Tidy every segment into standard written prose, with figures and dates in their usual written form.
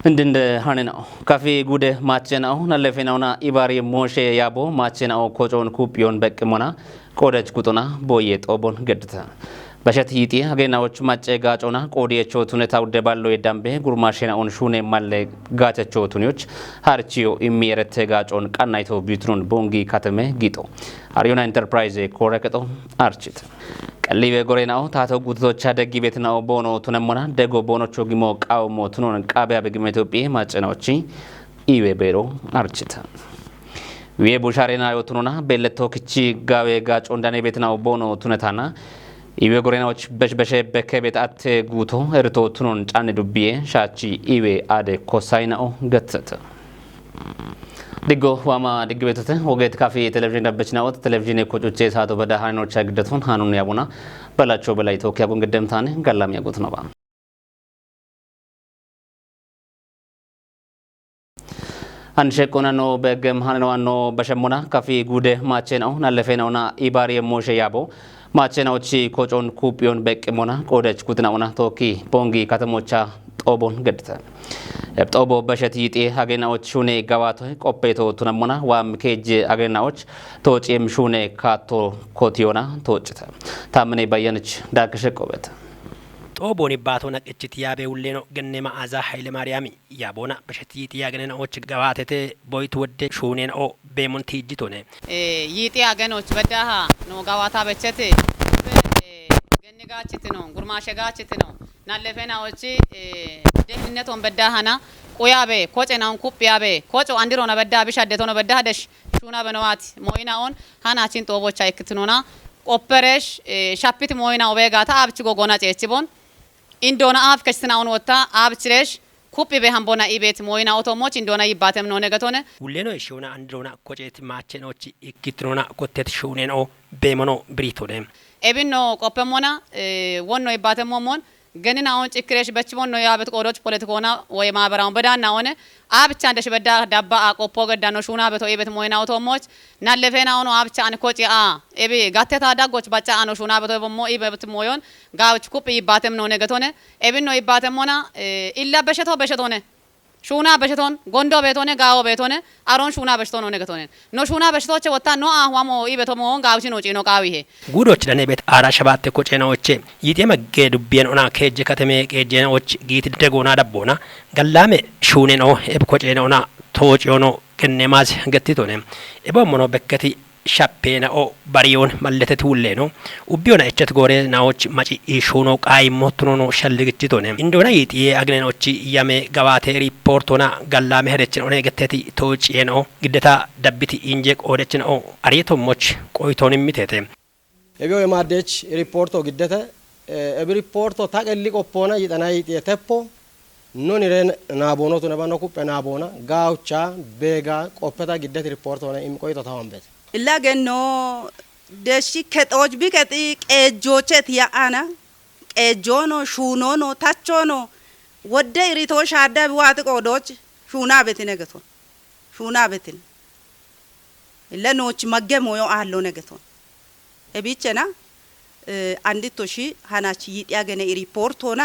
እንደንደ ሃነናው ካፌ ጉደ ማቸናው ነለፈናውና ኢባሪ ሞሼ ያቦ ማቸናው ኮጮን ኩፒዮን በቅሞና ቆደች ቁጡና ቦዬ ጦቦን ገድተ በሸት ይጤ አገናዎች ማጨ ጋጮና ቆዲየቾ ቱነታው ደባሎ የዳምቤ ጉርማሽናውን ሹኔ ማለ ጋጨቾ ቱኒዎች ሃርቺዮ ኢሚየረተ ጋጮን ቀናይቶ ቢትሩን ቦንጊ ካተመ ጊጦ አሪዮና ኢንተርፕራይዝ ኮረከጦ አርቺት ቀሊበ ጎሬናው ታቶ ጉቶቻ ደጊ ቤትናው ቦኖ ቱነሞና ደጎ ቦኖቾ ጊሞ ቃውሞ ቱኖን ቃቢያ በግመ ኢትዮጵያ ማጨናዎቺ ኢዌ ቤሮ አርቺት ዌ ቡሻሬና yotununa beletto kichi gawe gaco ndane betnaw bono tunetana iwe gorenaዎች በሽበሸ በከቤት አት ጉቶ እርቶ ቱኖን ጫን ዱብዬ ሻቺ ኢዌ አደ ኮሳይናው ገተተ ዲጎ ዋማ ዲግቤተተ ወገት ካፌ ቴሌቪዥን ደበችናውት ቴሌቪዥን የኮጮቼ ሳቶ በዳሃኖች አግደቱን ሃኑን ያቡና በላቸው በላይ ተወኪያ ጎንገደምታነ ጋላም ያጎት ነው ባ አንሸቆና ነው በገም ሃነዋኖ በሸሞና ካፌ ጉደ ማቸናው ናለፈናውና ኢባሪ ሞሼ ያቦ ማቸናዎቺ ኮጮን ኩፒዮን በቅሞና ቆደች ኩትናውና ቶኪ ቦንጊ ከተሞቻ ጦቦን ገድተ ጦቦ በሸት ይጤ አገናዎች ሹኔ ጋዋቶ ቆፔቶ ቱነሞና ዋም ኬጅ አገናዎች ቶጪም ሹኔ ካቶ ኮቲዮና ቶጭተ ታምኔ ባየነች ዳከሸቆበት ጦቦኒ ባቶ ነቅችት ያቤ ውሌኖ ገነ ማአዛ ኃይለ ማርያም ያቦና በሸት ይጤ አገናዎች ጋዋተተ ቦይት ወደ ሹኔን ኦ በሞንቲ ጅቶነ ይጤ አገኖች በዳሃ ነው ጋዋታ በቸት ገነጋችት ነው ጉርማሸጋችት ነው ናለፈናዎች ደህንነቶን በዳሃና ቆያቤ ኮጨናውን ኩጵያቤ ኮጮ አንዲሮና በዳ ቢሻደቶ ነው በዳ ደሽ ሹና በነዋት ሞይናውን ሃናችን ጦቦቻ ይክትኖና ቆፐረሽ ሻፒት ሞይና ኦቤጋታ አብች ጎጎና ጨችቦን ኢንዶና አፍ ከስተናውን ወጣ አብችሬሽ ኩፒ በሃምቦና ኢቤት ሞይና ኦቶሞች ኢንዶና ይባተም ነው ነገቶነ ሁሌኖ ሹና አንድሮና ኮጨት ማቸኖች ይክትኖና ኮቴት ሹኔኖ በመኖ ብሪቶነ ኤቢኖ ቆፐሞና ወኖ ይባተም ሞሞን ገነና አሁን ጭክሬሽ በችቦን ነው ያበት ቆዶች ፖለቲኮና ወይ ማህበራው በዳና ሆነ አብቻ እንደሽ በዳ ዳባ አቆፖ ገዳኖ ሹና በቶ ኤቤት ሞይና አውቶሞች ናለፈና ሆኖ አብቻ አንኮጪ ኤቤ ጋቴታ ዳጎች ባጫ አኖ ሹና በቶ በሞ ኢቤት ሞዮን ጋውች ኩፕ ይባተም ነው ነገቶነ ኤቢን ነው ይባተም ሆና ኢላ በሸቶነ ሹና በሸቶን ጎንዶ ቤቶነ ጋው ቤቶነ አሮን ሹና በሽቶ ነው ነገቶነ ኖ ሹና በሽቶች ወጣ ነው አህዋሞ ኢቤቶ ሞን ጋውች ነው ጪኖ ቃዊሄ ጉዶች ለኔ ቤት አራ ሸባት ኮጨናዎች ይጤ መገዱ ቢየንና ከጀ ከተሜ ከጀናዎች ጊት ደጎና ደቦና ገላሜ ሹኔ ነው ኤብ ኮጨናውና ቶጪዮኖ ከነማዝ ገቲቶነ ኤቦሞኖ በከቲ ሻፔና ኦ ባሪዮን ማለተት ሁሌ ነው ኡቢዮና እቸት ጎሬ ናዎች ማጪ ኢሹኖ ቃይ ሞትኖ ሸልግጭቶነ ኢንዶና ይጤ አግነኖች ያሜ ጋባቴ ሪፖርቶና ጋላሜ ሄደችን ኦነ ገተቲ ቶጪ ነው ግደታ ዳቢቲ ኢንጀ ቆደች ነው አሪቶሞች ቆይቶን ሚቴቴ ኤቢዮ የማደች ሪፖርቶ ግደተ ኤቢ ሪፖርቶ ታቀሊ ቆፖና ይጠና ይጤ ተፖ ኖን ረን ናቦኖቱ ነባኖ ኩፕ ናቦና ጋውቻ ቤጋ ቆፈታ ግደት ሪፖርቶ ሆነ ኢምቆይቶ ታዋንበት ኢላገኖ ደሺ ከጦጅ ቢቀጢ ቀጆቸት ያአና ቀጆኖ ሹኖኖ ታቾኖ ወደ ኢሪቶ ሻዳ ቢዋት ቆዶች ሹና ቤት ነገቶ ሹና ቤትን ለኖች መገሞዮ አሎ ነገቶ እቢቸና አንዲቶሺ ሃናች ይጥያገነ ሪፖርቶና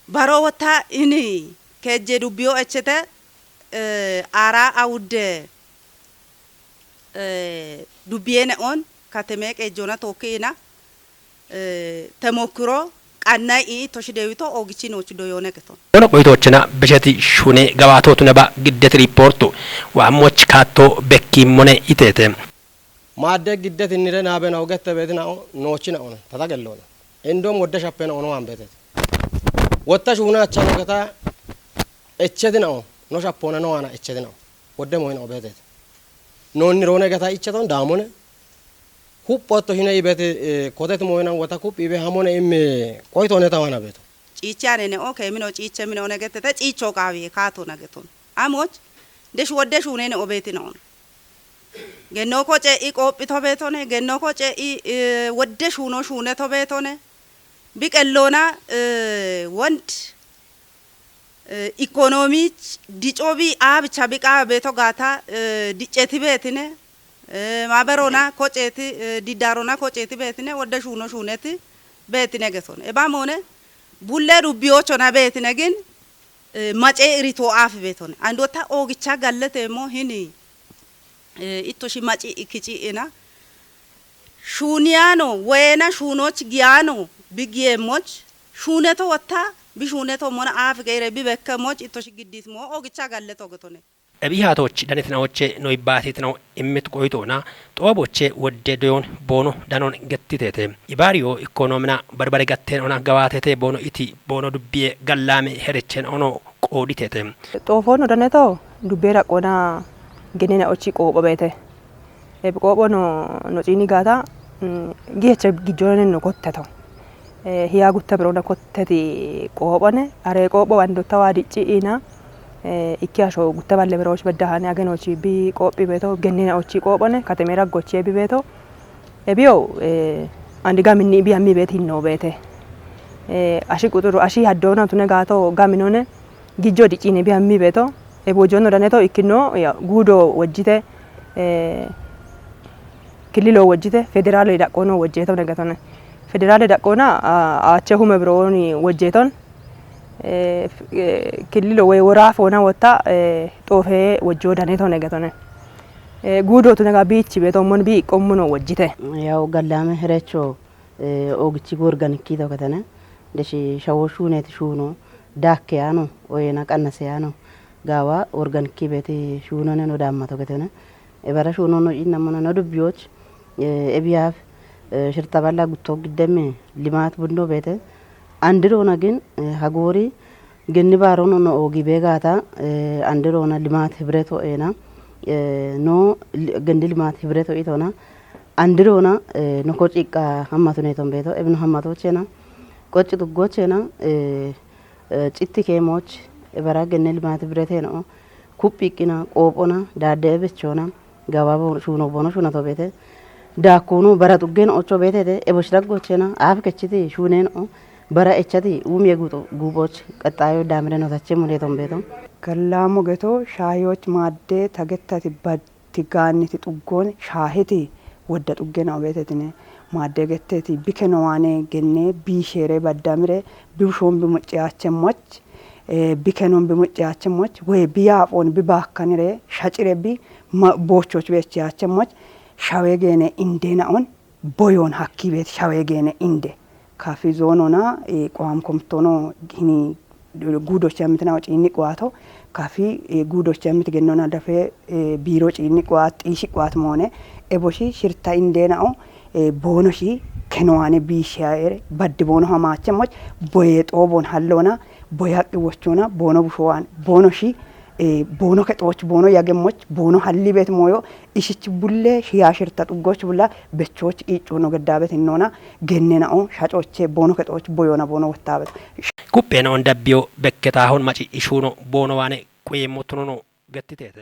ባሮወታ ኢኒ ከጀ ዱቢዮ እቸተ አራ አውደ ዱቢየነ ኦን ከተሜ ቀጆና ቶኬና ተሞክሮ ቃናይ ቶሽዴዊቶ ኦግቺኖች ዶዮነ ገቶ ሆነ ቆይቶችና በሸቲ ሹኔ ጋባቶቱ ነባ ግደት ሪፖርቱ ዋሞች ካቶ በኪሞነ ኢቴቴ ማደ ግደት እንረና በናው ገተ ቤትና ኖችና ኦነ ተታገለውና እንዶም ወደ ሻፔና ኦነ አንበተ ወጣ ሹና አቻነገታ እቸትና ኖ ሻፖና ነው አና እቸትና ወደ ሞይና ኦበተ ኖን ሮነ ገታ ይቸቶን ዳሞነ ሁፖቶ ሂነ ይበት ኮተት ሞይና ወታ ኩፕ ይበ ሀሞነ ኢም ቆይቶ ነው ታዋና ቤቱ ጪቻኔ ነው ከሚኖ ጪቸ ሚኖ ነገተተ ጪቾ ቃዊ ካቶ ነገቶን አሞች ደሽ ወደሽ ሆነ ነው ቤት ነው ገኖ ኮጨ ኢቆጵቶ ቤቶነ ገኖ ኮጨ ወደሽ ሆኖ ሹነ ቶ ቤቶነ ቢቀሎና ወንድ ኢኮኖሚ ዲጮቢ አብቻ ቢቃ ቤቶ ጋታ ዲጨቲ ቤትነ ማበሮና ኮጨቲ ዲዳሮና ኮጨቲ ቤትነ ወደ ሹኖ ሹነቲ ቤትነ ገሶነ ኤባሞነ ቡለ ሩቢዮቾና ቤትነ ግን mace irito af beton andota ogicha gallete mo hini ittoshi maci ikici ina shuniano wena shunoch giano bigiemoch shuneto wata bishuneto mona af geire bibekkemoch ittoshi giddit mo ogicha galleto gotone እቢሃቶች ዳኔትናዎቼ ነው ይባቲት ነው የምትቆይቶና ጦቦቼ ወደዶን ቦኖ ዳኖን ገትቴቴ ይባሪዮ ኢኮኖሚና በርበረ ገቴን ኦና ገባቴቴ ቦኖ ኢቲ ቦኖ ዱቢዬ ገላሜ ሄረቸን ኦኖ ቆዲቴቴ ጦፎን ዳኔቶ ዱቤራ ቆና ገኔና ኦቺ ቆቆቤቴ ቆቆኖ ኖጪኒ ጋታ ጊየቸ ጊጆነን ነው ኮተቶ ሂያ ጉተ ብሮና ኮተቲ ቆቆነ አሬ ቆቆ አንዶ ተዋዲጪ ኢና ikkiasho gutta balle beroch bedahane agenochi bi qopi beto gennina ochi qopone katemera gochi bi beto ebio andiga minni bi ammi beti no bete ashi quturu ashi haddona tune gato gaminone gijjo dicine bi ammi beto e bojono daneto ikkinno gudo wajjite kililo wajjite federale daqono wajjeto negatone federale daqona ache hume broni wajjeton kililo way waraaf wona wata tofe wajjo daneto negatone gudo tunega bichi beto mon bi qommuno wajjite yaw gallame herecho ogichi organiki to katane deshi shawoshu net shuno dakkeyano oyena qannaseyano gawa organiki beti shuno ne no damma to katane e bara shuno no inamona no dubyoch e biaf shirta balla gutto giddeme limat bundo bete አንድሮና ግን ሀጎሪ ገኒ ባሮኖ ነው ኦጊ ቤጋታ አንድሮና ልማት ህብረቶ ኤና ኖ ገንዲ ልማት ህብረቶ ኢቶና አንድሮና ኖ ኮጪቃ ሀማቱ ነቶን ቤቶ እብኑ ሀማቶቼና ቆጭ ዱጎቼና ጭቲ ኬሞች በራ ገኒ ልማት ህብረቴ ነው ኩጲቂና ቆጶና ዳደብቾና ጋባቦ ሹኖ ቦኖ ሹናቶ ቤቴ ዳኮኑ በራጡገን ኦቾ ቤቴ ኤቦሽዳጎቼና አፍከቺቲ ሹኔን bara echati umye guboch qatayo damre no tache muleton beto kallamo geto shayoch madde tagettati batti ganiti tuggon shahiti wodda tuggena betetine madde getteti bikeno wane genne bishere baddamre bishom bimuciyachmoch bikenon bimuciyachmoch we biyafon bibakkanire shacire bi bochoch bechiyachmoch shawegene indena on boyon hakki bet shawegene inde ካፊ ዞኖና ቋም ኮምቶኖ ጊኒ ጉዶች ያምትና ወጪኒ ቋቶ ካፊ ጉዶች ያምትገነና ደፈ ቢሮ ጪኒ ቋት ጢሺ ቋት ሞነ ኤቦሺ ሽርታ ኢንዴናኦ ቦኖሺ ከነዋኔ ቢሻየር በድ ቦኖ ሀማቸሞች ቦየጦ ቦን ሀሎና ቦያቂ ወቾና ቦኖ ቡሾዋን ቦኖሺ ቦኖ ከጦች ቦኖ ያገሞች ቦኖ ሀሊ ቤት ሞዮ ኢሽች ቡሌ ሽያሽርታ ጥጎች ቡላ በቾች ኢጮኖ ገዳበት እንሆና ገነናኦ ሻጮቼ ቦኖ ከጦች ቦዮና ቦኖ ወታበት ኩፔና ወንደቢዮ በከታሁን ማጪ ኢሹኖ ቦኖ ዋኔ ቆየሞቱኖ ገትቴተ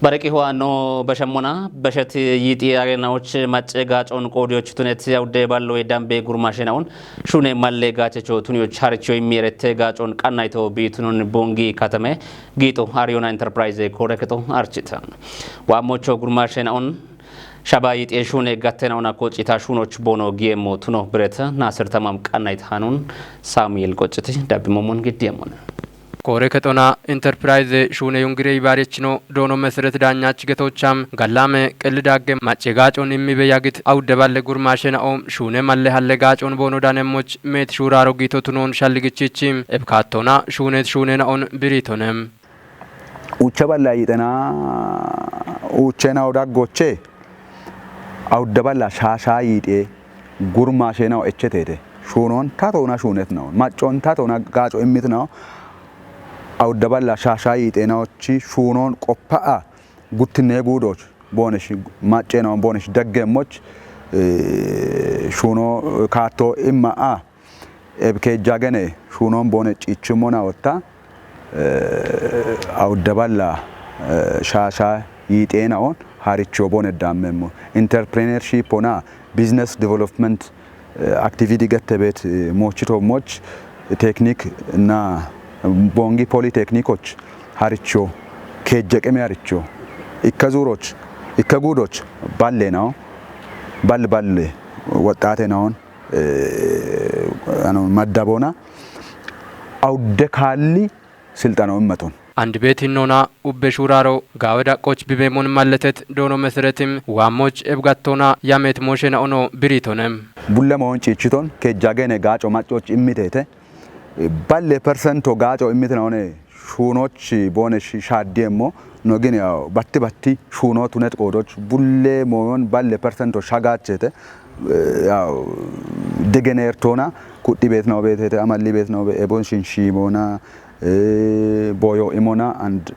በረቂ ሆዋኖ በሸሞና በሸት ይጢ አገናዎች ማጨጋጮን ቆዲዎች ቱነት ያውደ ባለው የዳምቤ ጉርማሽናውን ሹኔ ማለ ጋቸቾ ቱኒዎች ሀርቾ የሚረተ ጋጮን ቀናይቶ ቢቱኑን ቦንጊ ከተመ ጊጦ አሪዮና ኢንተርፕራይዝ ኮረክቶ አርቺታ ዋሞቾ ጉርማሽናውን ሻባ ይጢ ሹኔ ጋተናውና ቆጪታ ሹኖች ቦኖ ጊየሞ ቱኖ ብረተ ናስር ተማም ቀናይት ሃኑን ሳሙኤል ቆጭቲ ዳብሞሞን ግዲየሞን ኮሬ ከጦና ኢንተርፕራይዝ ሹኔ ዩንግሬ ይባሬችኖ ዶኖ መሰረት ዳኛች ገቶቻም ጋላመ ቀልዳገ ማጨጋጮን የሚበያግት አውደባለ ጉርማሽናኦም ሹኔ ማለ ሀለጋጮን ቦኖ ዳነሞች ሜት ሹራሮ ጊቶቱኖን ሻልግቺቺም ኤብካቶና ሹኔት ሹኔናኦን ብሪቶነም ኡቸባላ ይጠና ኡቸናው ዳጎቼ አውደባላ ሻሻ ይጤ ጉርማሽናው እቸቴቴ ሹኖን ታቶና ሹኔት ነው ማጮን ታቶና ጋጮ እሚት ነው አውደባላ ሻሻይ ጤናዎች ሹኖን ቆፓአ ጉትኔ ጉዶች ቦነሽ ማጨናው ቦነሽ ደገሞች ሹኖ ካቶ ኢማአ ኤብከጃገነ ሹኖን ቦነ ጭችሞና ወጣ አውደባላ ሻሻ ይጤናውን ሀሪቾ ቦነ ዳመሞ ኢንተርፕሬነርሺፕ ሆና ቢዝነስ ዴቨሎፕመንት አክቲቪቲ ገተቤት ሞችቶ ሞች ቴክኒክ እና ቦንጊ ፖሊቴክኒኮች ሀሪቾ ከጀቀም ያርቾ ኢከዙሮች ኢከጉዶች ባለ ነው ባል ወጣቴ ነውን አኑ ማዳቦና አውደ ካሊ ስልጠናውን መቶን አንድ ቤት ኖና ኡቤ ሹራሮ ጋወዳ ቆች ቢቤሞን ማለተት ዶኖ መሰረትም ዋሞች ኤብጋቶና ያሜት ሞሽና ኦኖ ብሪቶነም ቡለማውን ጭጭቶን ከጃገነ ጋጮ ማጮች ኢሚቴቴ ባለ ፐርሰንቶ ጋጮ ኢሚት ነው ሹኖች ቦነሽ ሻዲየሞ ነው ግን ያው ባቲ ሹኖ ቱነት ቆዶች ቡለ ሞዮን ባለ ፐርሰንቶ ሻጋቸተ ያው ደገነርቶና ኩዲ ቤት ነው ቤት አማሊ ቤት ነው ኤቦን ሽንሺሞና ቦዮ ኢሞና አንድ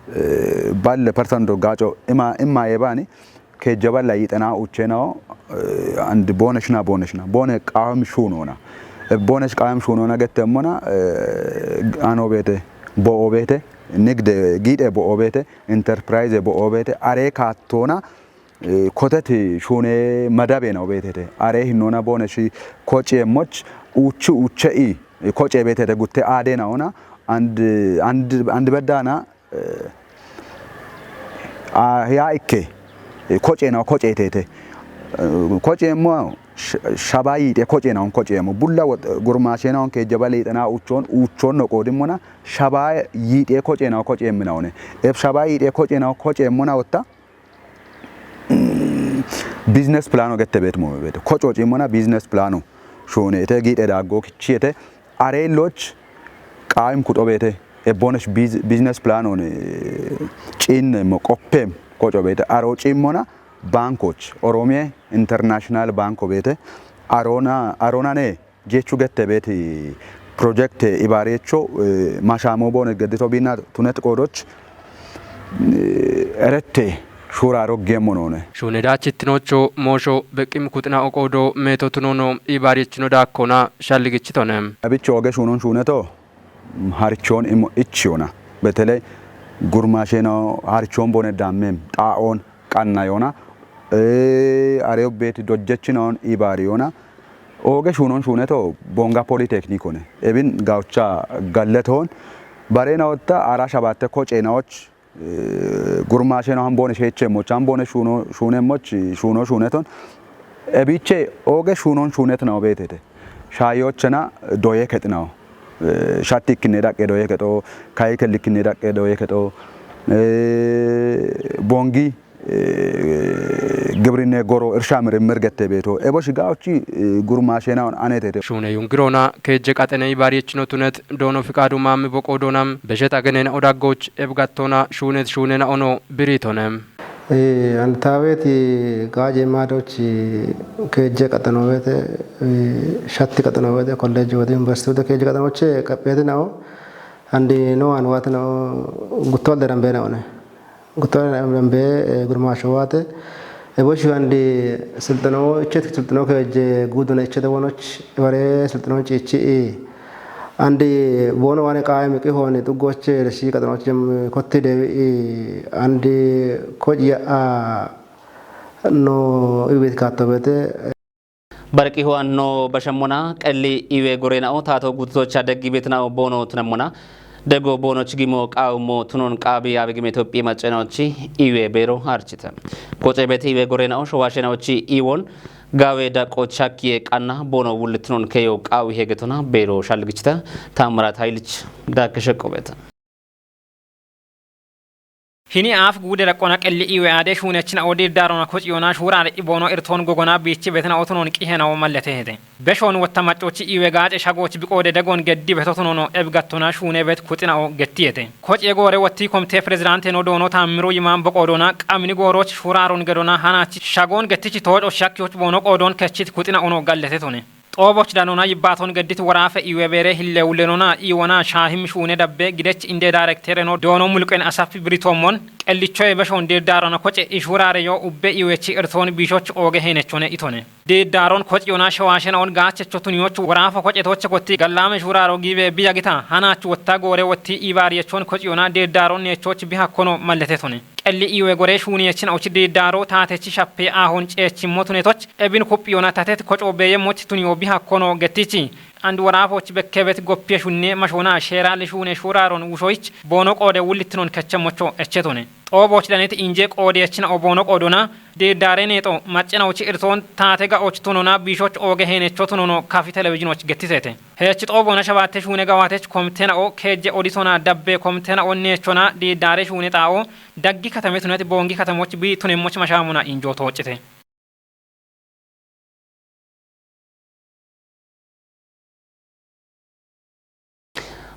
ባለ ፐርሰንቶ ጋጮ ኢማ የባኒ ከጀባላ ይጠና ኡቼናው አንድ ቦነሽና ቦነ ቃም ሹኖና ቦነሽ ቃም ሹኖና ገተሞና አኖ ቤት ቦኦቤቴ ንግድ ጊደ ቦኦቤቴ ኢንተርፕራይዝ ቦኦቤቴ አሬ ካቶና ኮተት ሹኔ መዳቤ ነው ቤቴ አሬ ሂኖና ቦነሽ ኮጬሞች ኡቼኢ ኮጬ ቤቴ ጉቴ አዴናውና አንድ በዳና ያ ኢኬ ኮጬ ነው ኮጬቴቴ ኮጬሞ ሻባይ ኮጬናው ኮጬሞ ቡላ ጉርማሼናው ከጀባለ ይጠና ኡቾን ነው ቆድሞና ሻባይ ይጤ ኮጬናው ኮጬምናውነ ኤፍ ሻባይ ይጤ ኮጬናው ኮጬሞና ወጣ ቢዝነስ ፕላኑ ገተቤት ሞቤት ኮጮጪሞና ቢዝነስ ፕላኑ ሾኔቴ ጊጤ ዳጎ ክቺቴ አሬሎች ቃይም ኩጦቤቴ ኤቦነሽ ቢዝነስ ፕላኑን ጪን መቆፔም ኮጮቤቴ አሮጪሞና ባንኮች ኦሮሚያ ኢንተርናሽናል ባንኮ ቤቴ አሮናኔ ጄቹ ገተ ቤት ፕሮጀክት ኢባሬቾ ማሻሞ ቦነ ገድቶ ቢና ቱነት ቆዶች እረቴ ሹራ ሮጌሞ ነውነ ሹኔዳችትኖቾ ሞሾ በቂም ኩጥና ኦቆዶ ሜቶትኖኖ ኢባሬችኖ ዳኮና ሻልግችቶነም አብቾ ወገ ሹኖን ሹነቶ ሃርቾን ኢችዮና በተለይ ጉርማሼናው ሃርቾን ቦነ ዳሜም ጣኦን ቃና ዮና አሬው ቤት ዶጀችናውን ኢባሪዮና ኦገ ሹኖን ሹነቶ ቦንጋ ፖሊቴክኒክ ሆነ ኤብን ጋውቻ ጋለቶን ባሬና ወጣ አራሻ ባተ ኮጬናዎች ጉርማሼናው ቦነ ሸቼሞች ቦነ ሹኔሞች ሹነቶን ኤቢቼ ኦገ ሹኖን ሹነት ነው ቤቴ ሻዮችና ዶዬ ከጥናው ሻቲክ ነዳቀ ዶዬ ከጦ ካይከልክ ነዳቀ ዶዬ ከጦ ቦንጊ ግብርና ጎሮ እርሻ ምርምር ገተ ቤቶ ኤቦሽ ጋውቺ ጉርማሼናውን አኔቴ ሹኔ ዩንግሮና ከጀ ቃጠነ ይባሪችኖ ቱነት ዶኖ ፍቃዱ ማም በቆዶናም በሸታ ገነና ኦዳጎች ኤብጋቶና ሹኔና ኦኖ ብሪቶነም አንታቤት ጋጄ ማዶች ከጀ ቃጠነ ቤት ሻቲ ቃጠነ ቤት ኮሌጅ ወደ ዩኒቨርሲቲ ወደ ከጀ ቃጠኖች ቀጴት ነው አንዲ ነው አንዋት ነው ጉቶል ደረምቤ ነው ጉቶል ደረምቤ ጉርማሾዋት ኤቦሽ አንዲ ስልጠናው እቸት ስልጠናው ከጀ ጉዱነ እቸ ደወኖች ወሬ ስልጠናው እቺ አንዲ ቦኖ ዋኔ ቃይም ሆነ ጥጎች ለሺ ቀጠናዎች ኮቴ ደቢ አንዲ ኮጅያ ኖ ኢቤት ካተበተ በርቂ ሆኖ በሸሞና ቀሊ ኢዌ ጎሬናው ታቶ ጉቶች አደግ ቤትናው ቦኖ ትነሞና ደጎ ቦኖች ጊሞ ቃውሞ ቱኖን ቃቢ አብግም ኢትዮጵያ ማጨናዎች ኢዌ ቤሮ አርችተ ኮጨ ቤት ኢዌ ጎሬናው ሸዋሸናዎች ኢዎን ጋዌ ዳቆ ቻኪዬ ቃና ቦኖ ውልትኖን ከዮ ቃዊ ሄገቶና ቤሮ ሻልግችተ ታምራት ኃይልች ዳከሸቆበተ ሂኒ አፍ ጉደ ረቆና ቀሊ ኢዌ አደ ሹነችና ኦዲ ዳሮና ኮጪዮና ሹራ ኢቦኖ ኢርቶን ጎጎና ቢቺ ቤትና ኦቶኖን ቂሄናው ማለተ ሄደ በሾን ወተማጮች ኢዌ ጋጭ ሻጎች ቢቆደ ደጎን ገዲ በቶቶኖ ኤብጋቶና ሹኔ ቤት ኩጥናው ገቲየተ ኮጪ ጎሬ ወቲ ኮሚቴ ፕሬዝዳንት ኖ ዶኖ ታምሮ ይማን በቆዶና ቃምኒ ጎሮች ሹራሮን ገዶና ሃናቺ ሻጎን ገቲቺ ተወጮ ሻኪዎች ቦኖ ቆዶን ከቺት ኩጥና ኦኖ ጋለተ ቶነ ጦቦች ዳኖና ይባቶን ገዲት ወራፈ ኢዌ ቤሬ ሂለውለኖና ኢወና ሻሂም ሹኔ ደበ ግደች እንደ ዳይሬክተር ኖ ዶኖ ሙልቀን አሳፊ ብሪቶሞን ቀልቾ የበሾን ዴዳሮና ኮጨ ኢሹራሬዮ ኡቤ ኢዌቺ እርቶን ቢሾች ኦገ ሄነቾነ ኢቶነ ዴዳሮን ኮጪዮና ሸዋሸናውን ጋቸቾቱኒዮች ወራፈ ኮጨቶች ኮቲ ገላመ ሹራሮ ጊቤ ቢያጊታ ሃናች ወታ ጎሬ ወቲ ኢባሪየቾን ኮጪዮና ዴዳሮን የቾች ቢሃኮኖ ማለቴቶነ ቀሊ ኢዌ ጎሬ ሹኒየችን አውች ዴዳሮ ታተቺ ሻፔ አሁን ጨቺ ሞቱኔቶች ኤቢን ኮጲዮና ታተት ኮጮ በየሞች ቱኒዮ ቢሃኮኖ ገቲቺ አንድ ወራፎች በከበት ጎፔሹኔ ማሾና ሼራል ሹኔ ሹራሮን ውሾይች ቦኖ ቆደ ውልትኖን ከቸሞቾ እቸቶነ ጦቦች ለኔት ኢንጄ ቆዴችን ኦቦኖ ቆዶና deeddaaree neexoo maccinawchi irtoon taate ga'ochi tunona biishoch ooge heenecho tunono kafi televizhinoch gettiseete heechi xoobona shabaatte shuune gawaatech komteena oo keejje odisona dabbee komteena onneechona deeddaaree shuune xaa'oo daggi katame tunati boongi katamoch bii tunemmoch mashaamuna injoo tooccite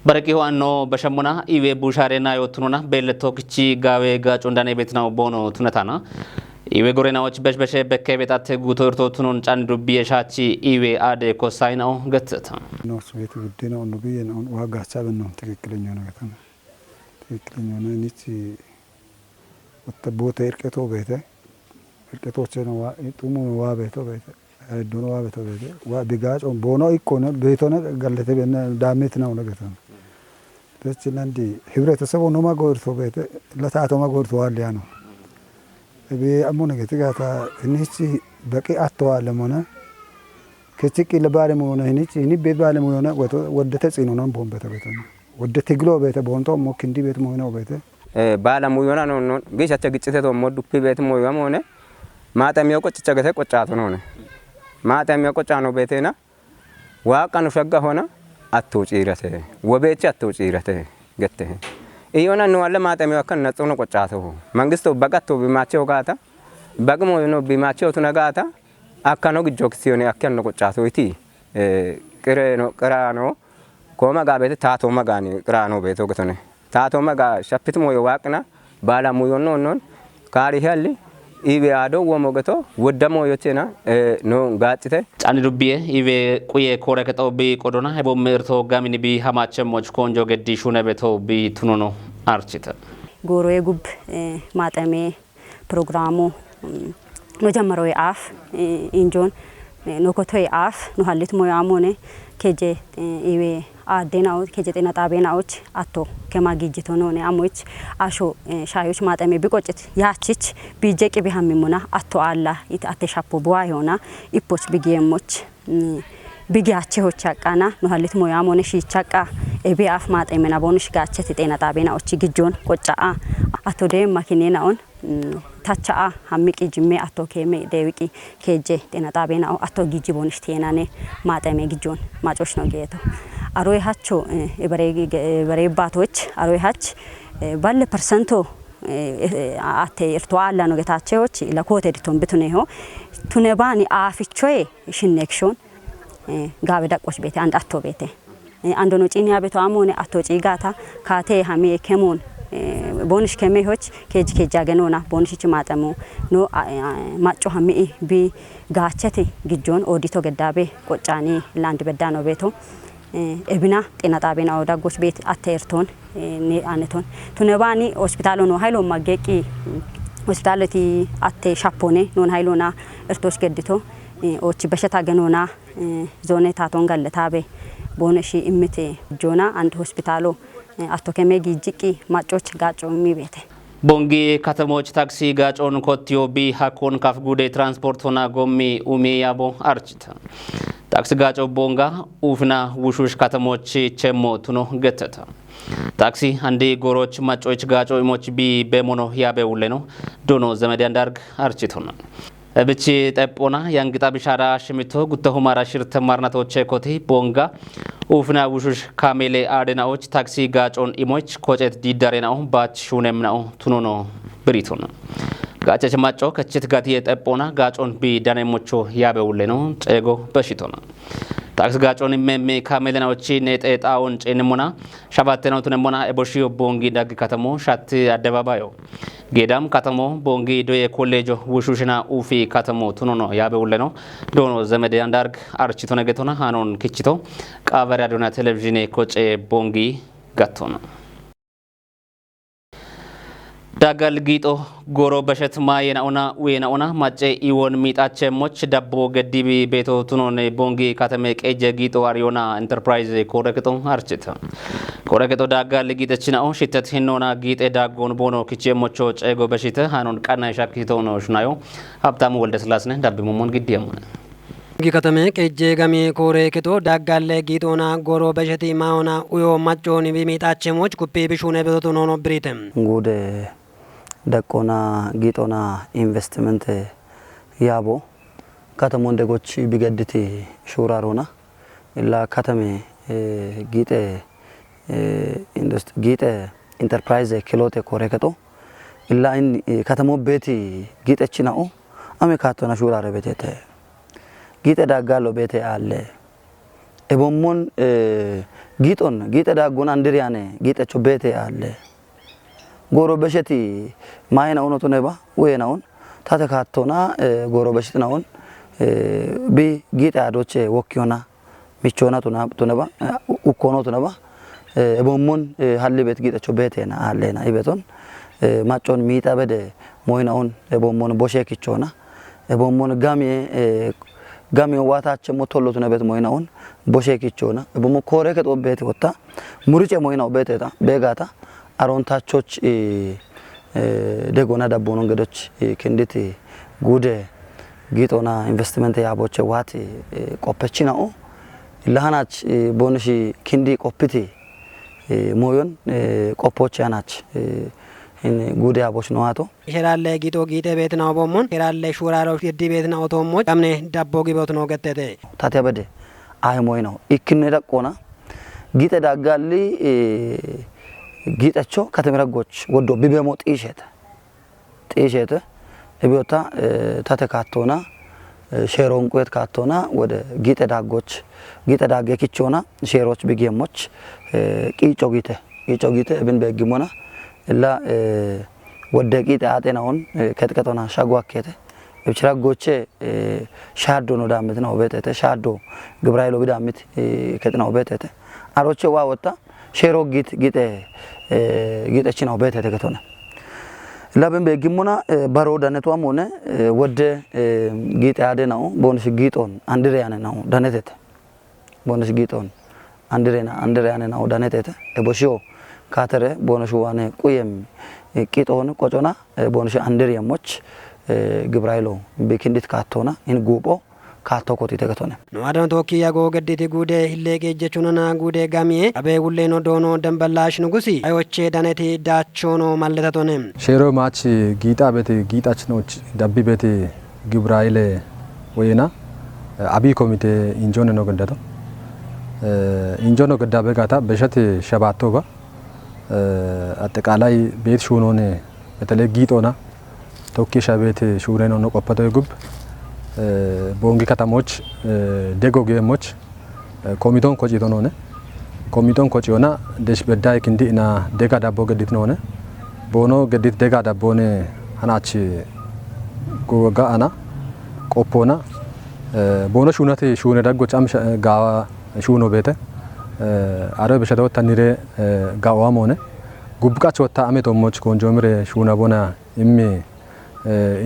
baraki ho'anno bashammuna iwe bushaarena yotununa beelletoo kichi gaawee gaacondane beetnaa boono tunataana iwe gorenaዎች በሽበሸ በከቤታት ጉቶ እርቶቱን ጫን ዱብ የሻቺ ኢዌ አደ ኮሳይናው ገተታ ነው ስዌት ጉዲና ነው ቢየን ዋጋ ሀሳብ ነው ትክክለኛ ነገር ነው ትክክለኛ ነው ንቺ ወተቦተ እርቀቶ ቤተ እርቀቶች ነው ጡሙ ዋ ቤቶ ቤተ ዶኖ ዋ ቤቶ ቤተ ዋ ቢጋጮ ቦኖ ኢኮነ ቤቶነ ገለተ በነ ዳሜት ነው ነገር ነው ተችላንዲ ህብረተሰቡ ነው ማጎርቶ ቤተ ለታቶ ማጎርቶ ዋልያ ነው በአሞነ ገተጋታ እንቺ በቂ አተዋለ ሆነ ከጭቂ ለባለ ሆነ እንቺ በባለ ሆነ ወደ ተጽኖ ነው ቦምበተ ቤተ ወደ ትግሎ ቤተ ቦንቶ ሞክ እንዲ ቤት ሆነ ቤተ ባለ ሆነ ነው ገሻተ ግጭተ ሞዱ ቤት ሆነ ማጣሚያው ቆጭ ቸገተ ቆጫቱ ነው ማጣሚያው ቆጫ ነው ቤቴና ዋቀኑ ሸጋ ሆነ አትውጪረተ ወቤጭ አትውጪረተ ገተ ኢዮና ነው አለ ማጣሚያው ከነ ነጽኖ ቆጫቱ መንግስቱ በቀቶ ቢማቸው ጋታ በቅሞ ነው ቢማቸው ተነጋታ አካኖ ግጆክ ሲሆነ አከነ ቆጫቱ እቲ ቅራኖ ኮማ ጋቤት ታቶ መጋኒ ቅራኖ ቤቶ ገተነ ታቶ መጋ ሸፍትሞ የዋቅና ባላሙ ነው ካሪ ሄሊ ኢቤ አዶ ወሞገቶ ወደሞ yochena no gaachite ጫኒ ዱቢዬ ኢቤ ቁዬ ኮረ ከጠው ቢ ቆዶና ሄቦ ምርቶ ጋሚኒ ቢ ሀማቸሞች ኮንጆ ገዲ ሹነ ቤቶ ቢ ቱኖኖ አርቺተ ጎሮዬ ጉብ ማጠሜ ፕሮግራሙ መጀመሪያው አፍ ኢንጆን ኖኮቶይ አፍ ነው ሀሊት ሞያሞኔ ከጄ ኢቤ አዴናው ከጀጤና ጣቤናዎች አቶ ከማግጅቶ ነው አሞች አሾ ሻዮች ማጠሜ ቢቆጭት ያቺች ቢጀቂ ቢሃሚሙና አቶ አላ አተሻፖ ቧ ይሆና ኢፖች ቢጌሞች ቢጋቸዎች ያቃና ነው ሀሊት ሞያሞኔ ሺቻቃ ኤቢአፍ ማጠሜና ቦንሽ ጋቸት ጤና ጣቤናዎች ግጆን ቆጫአ አቶ ደም ማኪኔናውን ታቻአ ሀሚቂ ጅሜ አቶ ከሜ ደዊቂ ከጄ ጤና ጣቤናው አቶ ጊጂ ቦንሽ ቴናኔ ማጠሜ ግጆን ማጮሽ ነው ጌቶ አሮይ ሃቾ በሬ ባቶች አሮይ ሃች ባለ ፐርሰንቶ አቴ እርቶ አላ ነው ገታቸዎች ለኮቴ ዲቶን ብቱኔሆ ቱነባኒ አፍቾይ ሽኔክሾን ጋበ ዳቆች ቤቴ አንድ አቶ ቤቴ አንዶ ነው ጪኒያ ቤቷ አሞኔ አቶ ጪጋታ ካቴ ሀሜ ከሞን ቦንሽ ከሜሆች ከጅ ያገኖና ቦንሽች ማጠሙ ኖ ማጮ ሀሜ ቢ ጋቸቴ ግጆን ኦዲቶ ገዳቤ ቆጫኒ ላንድ በዳ ነው ቤቶ ኤብና ጤና ጣቤና ወዳጎች ቤት አተርቶን አነቶን ቱነባኒ ሆስፒታሉ ነው ሃይሎ ማገቂ ሆስፒታልቲ አተ ሻፖኔ ኖን ሃይሎና እርቶስ ገድቶ ኦች በሸታ ገኖና ዞኔ ታቶን ጋለታቤ ቦነሺ እምቴ ጆና አንድ ሆስፒታሉ አቶ ከሜጊ ጅቂ ማጮች ጋጮ ሚቤቴ ቦንጊ ከተሞች ታክሲ ጋጮን ኮቲዮ ቢ ሃኮን ካፍ ጉዴ ትራንስፖርት ሆና ጎሚ ኡሜ ያቦ አርችታ ታክሲ ጋጮ ቦንጋ ኡፍና ውሹሽ ከተሞች ቸሞ ቱኖ ገተታ ታክሲ አንዲ ጎሮች ማጮች ጋጮ ኢሞች ቢ በሞኖ ያበውለ ነው ዶኖ ዘመድ አንዳርግ አርችቶና ብቻ ጠጶና ያንግጣ ቢሻራ ሽሚቶ ጉተሁ ማራሽር ተማርናቶች ኮቲ ቦንጋ ኡፍና ውሹሽ ካሜሌ አደናዎች ታክሲ ጋጮን ኢሞች ኮጨት ዲዳሬናው ባች ሹነምናው ቱኖኖ ብሪቶና ጋጨች ማጮ ከችት ጋት የጠጶና ጋጮን ቢ ዳኔሞቾ ያበውለ ነው ጨጎ በሽቶና ታክስ ጋጮን መሜ ካሜሌናዎች ነጠጣውን ጨንሞና ሻባተናው ቱነሞና ኤቦሺዮ ቦንጊ ዳግ ከተሞ ሻት አደባባዮ ጌዳም ከተሞ ቦንጊ ዶየ ኮሌጆ ውሹሽና ኡፊ ከተሞ ቱኖኖ ያበውለ ነው ዶኖ ዘመድ አንዳርግ አርቺቶ ነገቶና ሃኖን ክቺቶ ቃበሪ አዶና ቴሌቪዥን ኮጨ ቦንጊ ጋቶና ዳጋል ጊጦ ጎሮ በሸት ማየናውና ወየናውና ማጨ ኢወን ሚጣቸሞች ዳቦ ገዲቢ ቤቶ ቱኖን ቦንጊ ከተሜ ቀጀ ጊጦ አሪዮና ኢንተርፕራይዝ ኮረክቶ አርችታ ኮረክቶ ዳጋል ጊጠችናው ሽተት ሂኖና ጊጤ ዳጎን ቦኖ ክቼሞቾ ጨጎ በሽተ ሃኖን ቀና ሻክቶ ነው ሽናዮ ሀብታሙ ወልደ ስላስነ ዳብ ሞሞን ግዲያሙነ ከተሜ ቀጀ ጋሜ ኮረክቶ ዳጋል ጊጦና ጎሮ በሸት ማውና ኡዮ ማጮን ቢሚጣቸሞች ኩፔ ቢሹነ ቤቶ ቱኖኖ ብሪተም ጉድ ደቆና ጊጦና ኢንቨስትመንት ያቦ ከተሞን ደጎች ቢገድቲ ሹራሮና ኢላ ከተሜ ጊጤ ጊጤ ኢንተርፕራይዝ ኪሎቴ ኮሬከቶ ኢላ ከተሞ ቤቲ ጊጤችናኡ አሜ ካቶና ሹራረ ቤቴ ጊጤ ዳጋሎ ቤቴ አለ ኤቦሞን ጊጦን ጊጤ ዳጎና አንድሪያኔ ጊጤቾ ቤቴ አለ ጎሮ በሸቲ ማይና ኦኖቶ ነባ ወየናውን ታተካቶና ጎሮ በሽትናውን ቢ ጊጤ አዶቼ ወኪዮና ሚቾና ቱነባ ኡኮኖ ቱነባ ኤቦሞን ሀሊ ቤት ጊጤቾ ቤቴና አለና ኢቤቶን ማጮን ሚጣ በደ ሞይናውን ኤቦሞን ቦሼኪቾና ኤቦሞን ጋሚ ዋታቸ ሞቶሎቱ ነበት ሞይናውን ቦሼኪቾና ኤቦሞ ኮሬ ከጦ ቤት ወጣ ሙሪጨ ሞይናው ቤቴታ ቤጋታ አሮንታቾች ደጎና ዳቦን እንገዶች ክንዲት ጉደ ጊጦና ኢንቨስትመንት ያቦቸ ዋት ቆፐችናኦ ለሃናች ቦንሺ ክንዲ ቆፕቲ ሞዮን ቆፖች ያናች ጉደ ያቦች ነዋቶ ሄራለ ጊጦ ጊጤ ቤት ነው ቦሞን ሄራለ ሹራሮ ይዲ ቤት ነው ቶሞች አምኔ ዳቦ ጊቦት ነው ገተተ ታተበደ አይ ሞይ ነው ኢክነ ደቆና ጊጤ ዳጋሊ ጊጤቾ ከተመረጎች ወዶ ቢበሞ ጢሸተ እቢዮታ ታተካቶና ሼሮን ቁየት ካቶና ወደ ጊጤ ዳጌ ኪቾና ሼሮች ቢጌሞች ቂጮ ጊጤ እብን በግሞና ኢላ ወደ ጊጤ አጤናውን ከጥቀቶና ሻጓከተ እብችራጎቼ ሻዶ ነው ዳምት ነው ቤተተ ሻዶ ግብራይሎ ቢዳምት ከጥናው ቤተተ አሮቼ ዋ ወጣ ሼሮ ጊጤችናው ቤተተ ከተሆነ ለበን በግሞና ባሮ ዳነቷም ሆነ ወደ ጊጤ አደናው ቦንስ ጊጦን አንድሪያነ ነው ዳነተተ ቦንስ ጊጦን አንድሪያነ ነው ዳነተተ እቦሽዮ ካተረ ቦንስ ዋነ ቁየም ቂጦን ቆጮና ቦንስ አንድሪያሞች ግብራይሎ በክንዲት ካቶና ኢንጉቦ ካቶ ኮቲ ተከቶነ ነዋዳን ቶኪ ያጎ ገዲቲ ጉዴ ሂሌቄ ጀቹናና ጉዴ ጋሚዬ አቤ ጉሌኖ ዶኖ ደንበላሽ ንጉሲ አዮቼ ዳነቲ ዳቾኖ ማለተቶነ ሼሮ ማች ጊጣ ቤት ጊጣችኖች ዳቢ ቤት ግብራይለ ወይና አቢ ኮሚቴ ኢንጆነ ነው ገንደቶ ኢንጆኖ ገዳ በጋታ በሸት ሸባቶባ አጠቃላይ ቤት ሹኖነ በተለይ ጊጦና ቶኪሻ ቤት ሹሬኖ ነው ቆፈቶ ይጉብ ቦንጊ ከተሞች ደጎ ጌሞች ኮሚቶን ኮጪቶ ነውነ ኮሚቶን ኮጪዮና ደሽ በዳይ ክንዲና ደጋ ዳቦ ገዲት ነውነ ቦኖ ገዲት ደጋ ዳቦነ አናች ጎጋ አና ቆፖና ቦኖ ሹነቴ ሹነ ዳጎ ጫም ጋዋ ሹኖ ቤተ አረ በሸታው ታኒሬ ጋዋም ሆነ ጉብቃች ወታ አሜቶሞች ኮንጆምሬ ሹና ቦና ኢሜ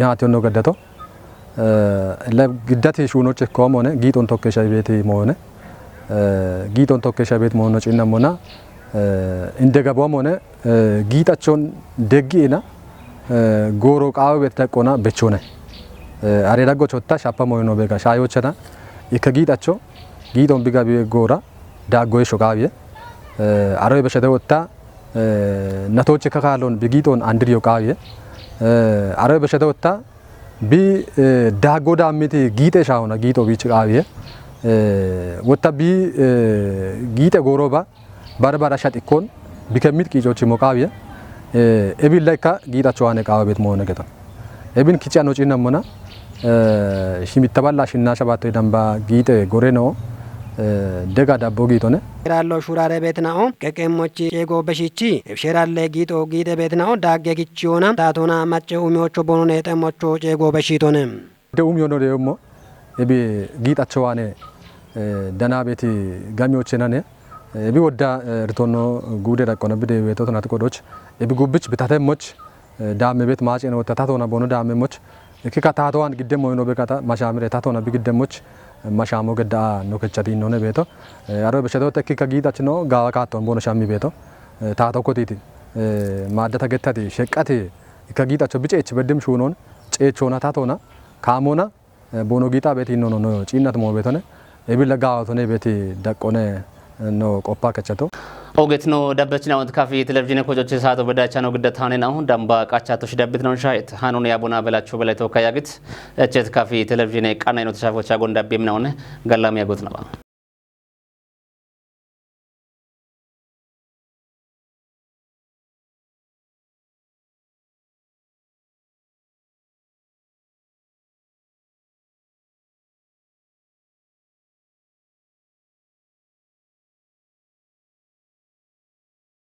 ያቲዮ ነው ገደቶ ለግዳቴ ሹኖች ኮም ሆነ ጊጦን ቶከሻ ቤት ሆነ ጊጦን ቶከሻ ቤት ሆነ ጭናም ሆነ እንደገባም ሆነ ጊጣቸውን ደግኢና ጎሮ ቃው ቤት ተቆና በቾነ አሬ ዳጎች ወታ ሻፓ ሞይኖ በጋ ሻዮችና ይከጊጣቸው ጊጦን ቢጋ ቢጎራ ዳጎይ ሾጋቢየ አሬ በሸተ ወታ ነቶች ከካሎን ቢጊጦን አንድሪዮ ቃቢየ አሬ በሸተ ወታ ቢ ዳጎዳ አሚቲ ጊጤ ሻውና ጊጦ ቢጭ ቃቢየ ወታ ቢ ጊጤ ጎሮባ ባርባራ ሻጥኮን ቢከሚት ቂጆች ሞቃቢየ ኤቢን ላይካ ጊጣቸው አነ ቃባ ቤት መሆነ ገታ ኤቢን ኪቻ ነው ጪና ሞና ሽሚተባላሽና ሸባቶ ደንባ ጊጤ ጎሬ ነው ደጋ ዳቦ ጊጦነ ራሎ ሹራሬ ቤት ናኦ ቀቀሞች ጨጎ በሺቺ ሸራለ ጊጦ ጊጤ ቤት ናኦ ዳገ ኪቺዮና ታቶና ማጨ ኡሚዎቾ ቦኖነ ተሞቾ ጨጎ በሺቶነ ደኡም ዮኖ ደሞ ኤቢ ጊጣቸው አነ ደና ቤት ጋሚዎች ነነ ኤቢ ወዳ ርቶኖ ጉደ ዳቆነ ብደ ቤቶና ተቆዶች ኤቢ ጉብች በታተሞች ዳም ቤት ማጨ ነው ታቶና ቦኖ ዳመሞች እኪካ ታቶዋን ግደሞ ዮኖ በቃታ ማሻምሬ ታቶና ቢግደሞች ማሻሞ ገዳ ነው ከቻቲ ነው ነው ቤቶ አሮ በሸተው ተኪካ ጊጣች ነው ጋዋ ካቶን ቦኖ ሻሚ ቤቶ ታቶ ኮቲቲ ማደታ ገታቲ ሸቀቲ ከጊጣቸው ብጨች በድም ሹኖን ጨቾና ታቶና ካሞና ቦኖ ጊጣ ቤት ነው ነው ጪናት ሞ ቤቶነ ኤቢል ለጋዋቶነ ቤት ደቆነ ኖ ቆፓ ከቸቶ ኦጌት ነው ደበችና ወንት ካፊ ቴሌቪዥን ኮጆች ሳቶ በዳቻ ነው ግደት ሀኔ ነው ዳምባ ቃቻቶሽ ደብት ነው ሻይት ሃኑን ያቡና በላችሁ በላይ ተወካያግት እቸት ካፊ ቴሌቪዥን ቃና ነው ተሻፎቻ ጎንዳቤም ነውነ ገላም ያጎት ነው